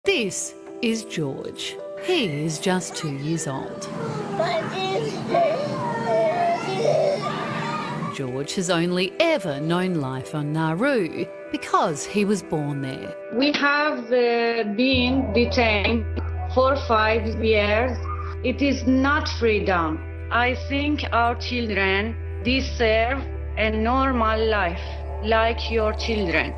This is George. He is just 2 years old. George has only ever known life on Nauru because he was born there. We have been detained for 5 years. It is not freedom. I think our children deserve a normal life, like your children.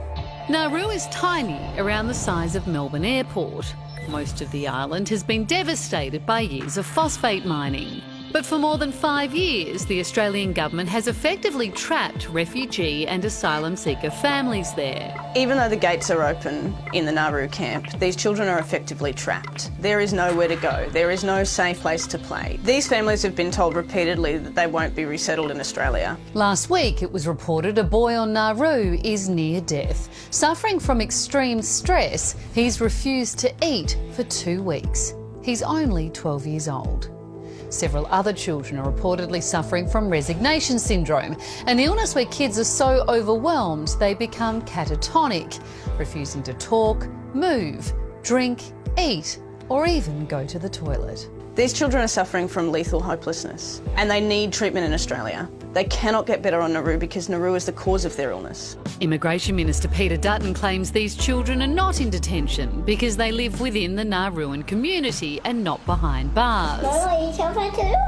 Nauru is tiny, around the size of Melbourne Airport. Most of the island has been devastated by years of phosphate mining. But for more than 5 years, the Australian government has effectively trapped refugee and asylum seeker families there. Even though the gates are open in the Nauru camp, these children are effectively trapped. There is nowhere to go. There is no safe place to play. These families have been told repeatedly that they won't be resettled in Australia. Last week, it was reported a boy on Nauru is near death. Suffering from extreme stress, he's refused to eat for 2 weeks. He's only 12 years old. Several other children are reportedly suffering from resignation syndrome, an illness where kids are so overwhelmed they become catatonic, refusing to talk, move, drink, eat, or even go to the toilet. These children are suffering from lethal hopelessness, and they need treatment in Australia. They cannot get better on Nauru because Nauru is the cause of their illness. Immigration Minister Peter Dutton claims these children are not in detention because they live within the Nauruan community and not behind bars.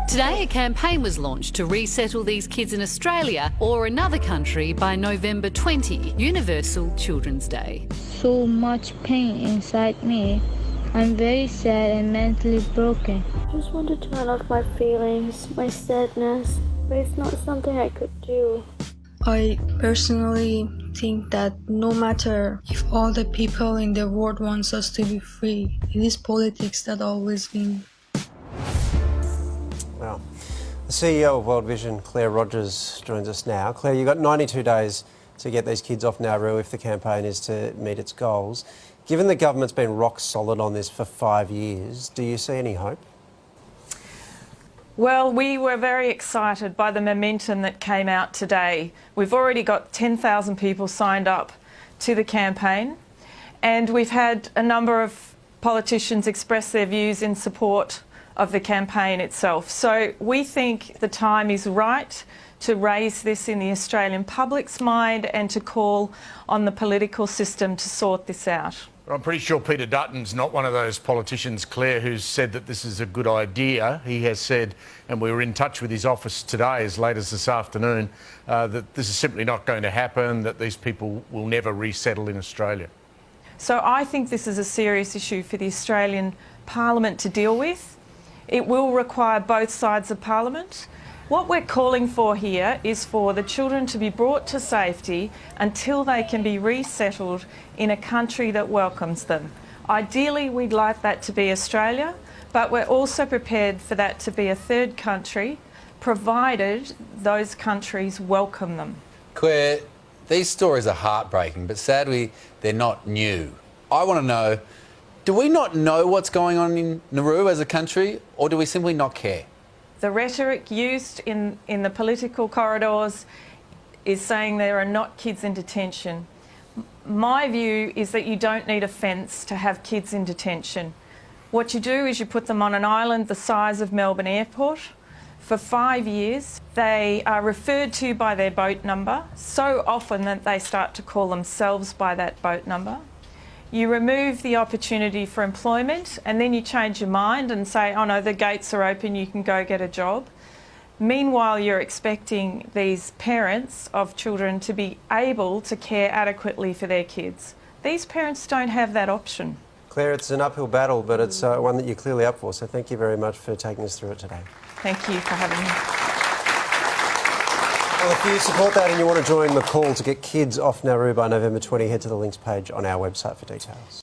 Today, a campaign was launched to resettle these kids in Australia or another country by November 20, Universal Children's Day. So much pain inside me. I'm very sad and mentally broken. I just want to turn off my feelings, my sadness, but it's not something I could do. I personally think that no matter if all the people in the world wants us to be free, it is politics that always win. Well, the CEO of World Vision, Claire Rogers, joins us now. Claire, you've got 92 days to get these kids off Nauru if the campaign is to meet its goals. Given the government's been rock solid on this for 5 years, do you see any hope? Well, we were very excited by the momentum that came out today. We've already got 10,000 people signed up to the campaign, and we've had a number of politicians express their views in support of the campaign itself. So we think the time is right to raise this in the Australian public's mind and to call on the political system to sort this out. I'm pretty sure Peter Dutton's not one of those politicians, Claire, who's said that this is a good idea. He has said, and we were in touch with his office today as late as this afternoon, that this is simply not going to happen, that these people will never resettle in Australia. So I think this is a serious issue for the Australian Parliament to deal with. It will require both sides of Parliament. What we're calling for here is for the children to be brought to safety until they can be resettled in a country that welcomes them. Ideally, we'd like that to be Australia, but we're also prepared for that to be a third country, provided those countries welcome them. Claire, these stories are heartbreaking, but sadly, they're not new. I want to know, do we not know what's going on in Nauru as a country, or do we simply not care? The rhetoric used in the political corridors is saying there are not kids in detention. My view is that you don't need a fence to have kids in detention. What you do is you put them on an island the size of Melbourne Airport. For 5 years, they are referred to by their boat number, so often that they start to call themselves by that boat number. You remove the opportunity for employment and then you change your mind and say, oh no, the gates are open, you can go get a job. Meanwhile, you're expecting these parents of children to be able to care adequately for their kids. These parents don't have that option. Claire, it's an uphill battle, but it's one that you're clearly up for, so thank you very much for taking us through it today. Thank you for having me. Well, if you support that and you want to join the call to get kids off Nauru by November 20, head to the links page on our website for details.